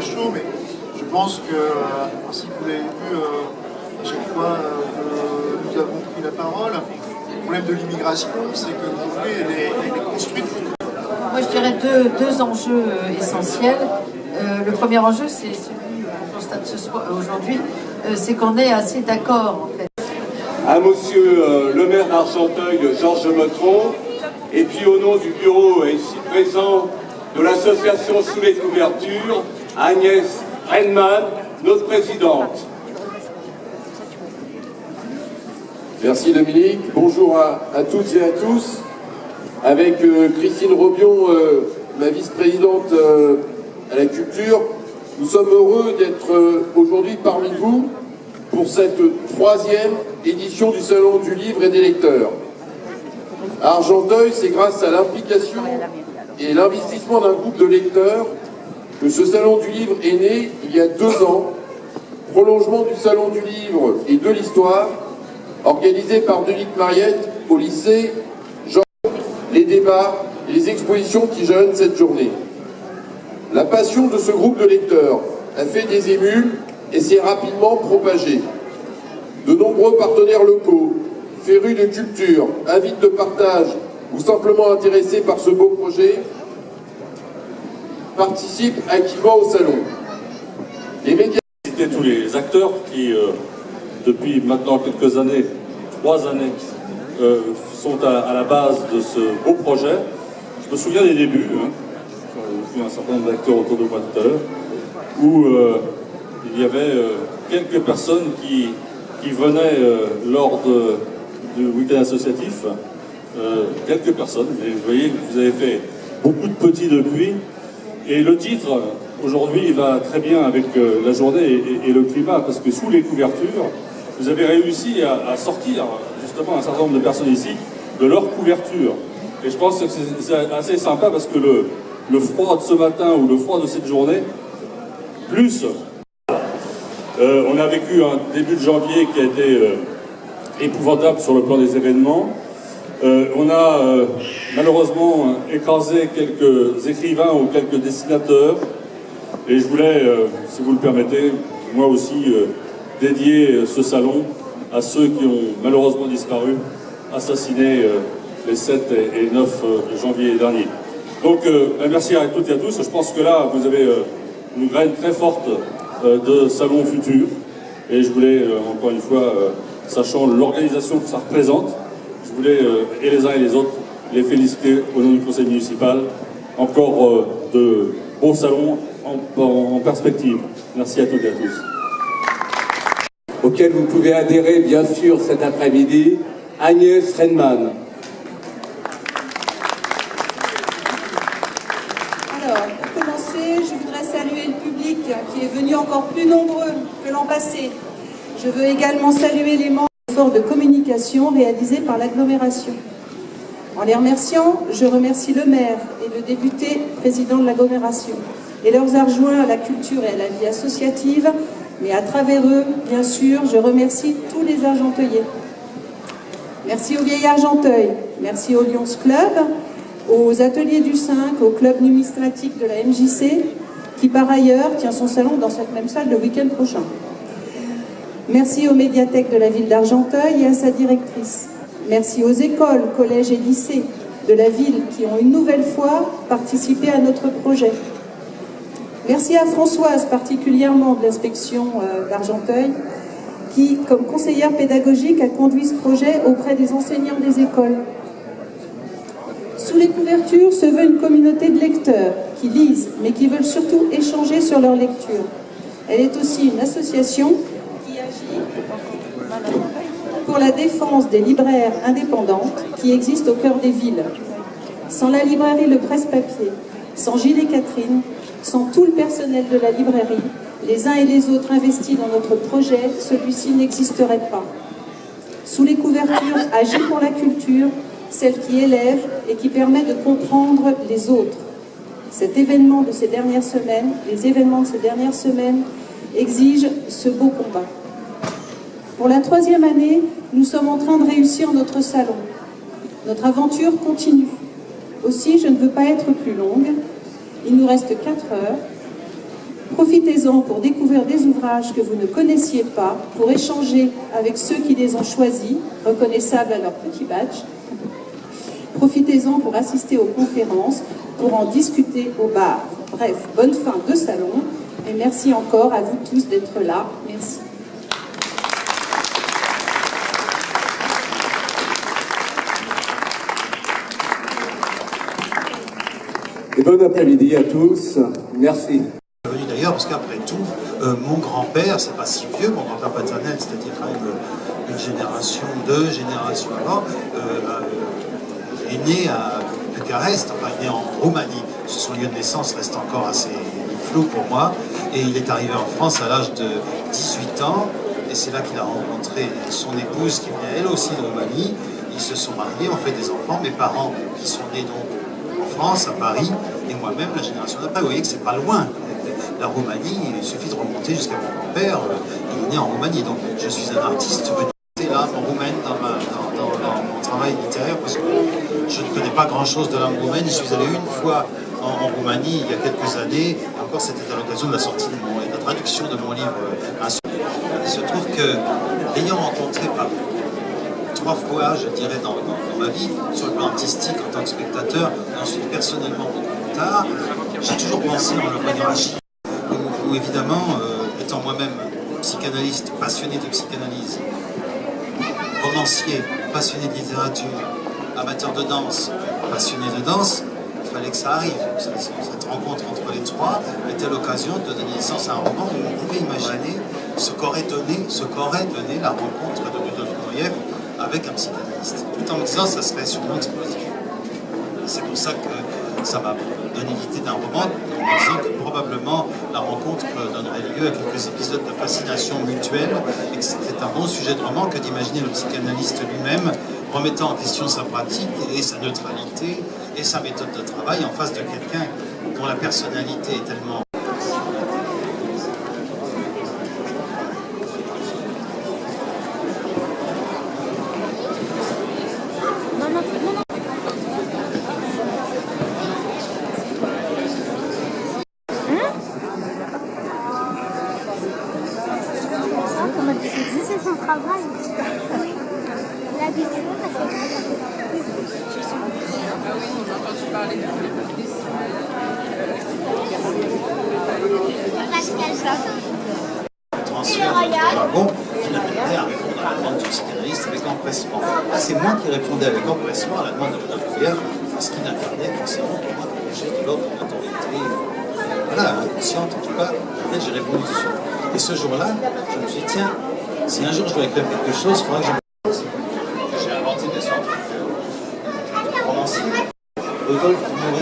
chaud, mais je pense que, ainsi que vous l'avez vu à chaque fois que nous avons pris la parole, le problème de l'immigration, c'est que l'aujourd'hui, elle est construite. Moi, je dirais deux enjeux essentiels. Le premier enjeu, c'est celui qu'on constate aujourd'hui, c'est qu'on est assez d'accord, en fait. À monsieur le maire d'Argenteuil, Georges Meutron, et puis au nom du bureau ici présent de l'association Sous les couvertures, Agnès Rennemann, notre présidente. Merci Dominique, bonjour à toutes et à tous. Avec Christine Robion, ma vice-présidente à la culture, nous sommes heureux d'être aujourd'hui parmi vous pour cette 3e édition du Salon du Livre et des Lecteurs. À Argenteuil, c'est grâce à l'implication et l'investissement d'un groupe de lecteurs que ce Salon du Livre est né il y a 2 ans, prolongement du Salon du Livre et de l'Histoire, organisé par Dominique Mariette au lycée Jean, les débats et les expositions qui jalonnent cette journée. La passion de ce groupe de lecteurs a fait des émules et s'est rapidement propagée. De nombreux partenaires locaux, férus de culture, avides de partage ou simplement intéressés par ce beau projet, participent activement au salon. Les médias... C'était tous les acteurs qui, depuis maintenant quelques années, 3 années, sont à la base de ce beau projet. Je me souviens des débuts, j'ai vu un certain nombre d'acteurs autour de moi tout à l'heure, où il y avait quelques personnes qui venaient lors du week-end associatif, quelques personnes, et vous voyez que vous avez fait beaucoup de petits depuis, et le titre, aujourd'hui, va très bien avec la journée et le climat, parce que sous les couvertures, vous avez réussi à sortir justement un certain nombre de personnes ici de leur couverture. Et je pense que c'est assez sympa parce que le froid de ce matin ou le froid de cette journée, plus on a vécu un début de janvier qui a été épouvantable sur le plan des événements. On a malheureusement écrasé quelques écrivains ou quelques dessinateurs. Et je voulais, si vous le permettez, moi aussi dédier ce salon à ceux qui ont malheureusement disparu, assassinés les 7 et 9 janvier dernier. Donc merci à toutes et à tous. Je pense que là, vous avez une graine très forte de salon futur. Et je voulais, encore une fois, sachant l'organisation que ça représente, je voulais, et les uns et les autres, les féliciter au nom du conseil municipal. Encore de beaux salons en perspective. Merci à toutes et à tous. Auquel vous pouvez adhérer, bien sûr, cet après-midi, Agnès Rennemann. Alors, pour commencer, je voudrais saluer le public qui est venu encore plus nombreux que l'an passé. Je veux également saluer les membres de l'effort de communication réalisé par l'agglomération. En les remerciant, je remercie le maire et le député président de l'agglomération et leurs adjoints à la culture et à la vie associative, mais à travers eux, bien sûr, je remercie tous les Argenteuillais. Merci au Vieil Argenteuil, merci au Lions Club, aux Ateliers du 5, au Club numismatique de la MJC, qui par ailleurs tient son salon dans cette même salle le week-end prochain. Merci aux médiathèques de la ville d'Argenteuil et à sa directrice. Merci aux écoles, collèges et lycées de la ville qui ont une nouvelle fois participé à notre projet. Merci à Françoise, particulièrement de l'inspection d'Argenteuil, qui, comme conseillère pédagogique, a conduit ce projet auprès des enseignants des écoles. Sous les couvertures se veut une communauté de lecteurs qui lisent, mais qui veulent surtout échanger sur leur lecture. Elle est aussi une association qui agit pour la défense des libraires indépendantes qui existent au cœur des villes. Sans la librairie Le Presse-Papier, sans Gilles et Catherine, sans tout le personnel de la librairie, les uns et les autres investis dans notre projet, celui-ci n'existerait pas. Sous les couvertures, agit pour la culture, celle qui élève et qui permet de comprendre les autres. Cet événement de ces dernières semaines, les événements de ces dernières semaines, exigent ce beau combat. Pour la 3e année, nous sommes en train de réussir notre salon. Notre aventure continue. Aussi, je ne veux pas être plus longue. Il nous reste 4 heures. Profitez-en pour découvrir des ouvrages que vous ne connaissiez pas, pour échanger avec ceux qui les ont choisis, reconnaissables à leur petit badge. Profitez-en pour assister aux conférences, pour en discuter au bar. Bref, bonne fin de salon et merci encore à vous tous d'être là. Merci. Et bon après-midi à tous. Merci. Venu d'ailleurs parce qu'après tout, mon grand-père, c'est pas si vieux, mon grand-père paternel, c'est-à-dire quand même une génération, 2 générations avant, est né à Bucarest, enfin il est né en Roumanie. Son lieu de naissance reste encore assez flou pour moi. Et il est arrivé en France à l'âge de 18 ans, et c'est là qu'il a rencontré son épouse qui venait elle aussi de Roumanie. Ils se sont mariés, ont fait des enfants. Mes parents qui sont nés donc en France, à Paris, et moi-même la génération d'après. Vous voyez que c'est pas loin. La Roumanie, il suffit de remonter jusqu'à mon grand-père, il est né en Roumanie. Donc je suis un artiste venu là en roumaine dans mon travail littéraire parce que je ne connais pas grand-chose de langue roumaine. Je suis allé une fois en Roumanie il y a quelques années, encore c'était à l'occasion de la sortie de la traduction de mon livre. Il se trouve que, l'ayant rencontré par 3 fois, je dirais, dans ma vie, sur le plan artistique, en tant que spectateur, et ensuite personnellement beaucoup plus tard, j'ai toujours pensé en le voyant agir. Où évidemment, étant moi-même psychanalyste, passionné de psychanalyse, romancier, passionné de littérature, amateur de danse, passionné de danse, il fallait que ça arrive. Cette rencontre entre les 3 était l'occasion de donner naissance à un roman où on pouvait imaginer ce qu'aurait donné la rencontre de Ludovic Nourieff avec un psychanalyste, tout en me disant que ça serait sûrement explosif. C'est pour ça que ça m'a donné l'idée d'un roman, en me disant que probablement la rencontre donnerait lieu à quelques épisodes de fascination mutuelle, et que c'était un bon sujet de roman que d'imaginer le psychanalyste lui-même remettant en question sa pratique et sa neutralité et sa méthode de travail en face de quelqu'un dont la personnalité est tellement... C'est son travail. L'habitude, Bon, qui n'arrivait à répondre à la demande du psychanalyste avec empressement. Là, c'est moi qui répondais avec empressement à la demande de Rodolphe Feuillard, parce qu'il incarnait forcément pour moi quelque chose de l'ordre d'une autorité, voilà, inconsciente en tout cas, et j'ai répondu tout de suite. Et ce jour-là, je me suis dit, tiens, si un jour je dois écrire quelque chose, il faudra que j'ai inventé des sortes de romanciers. Rodolphe Feuillard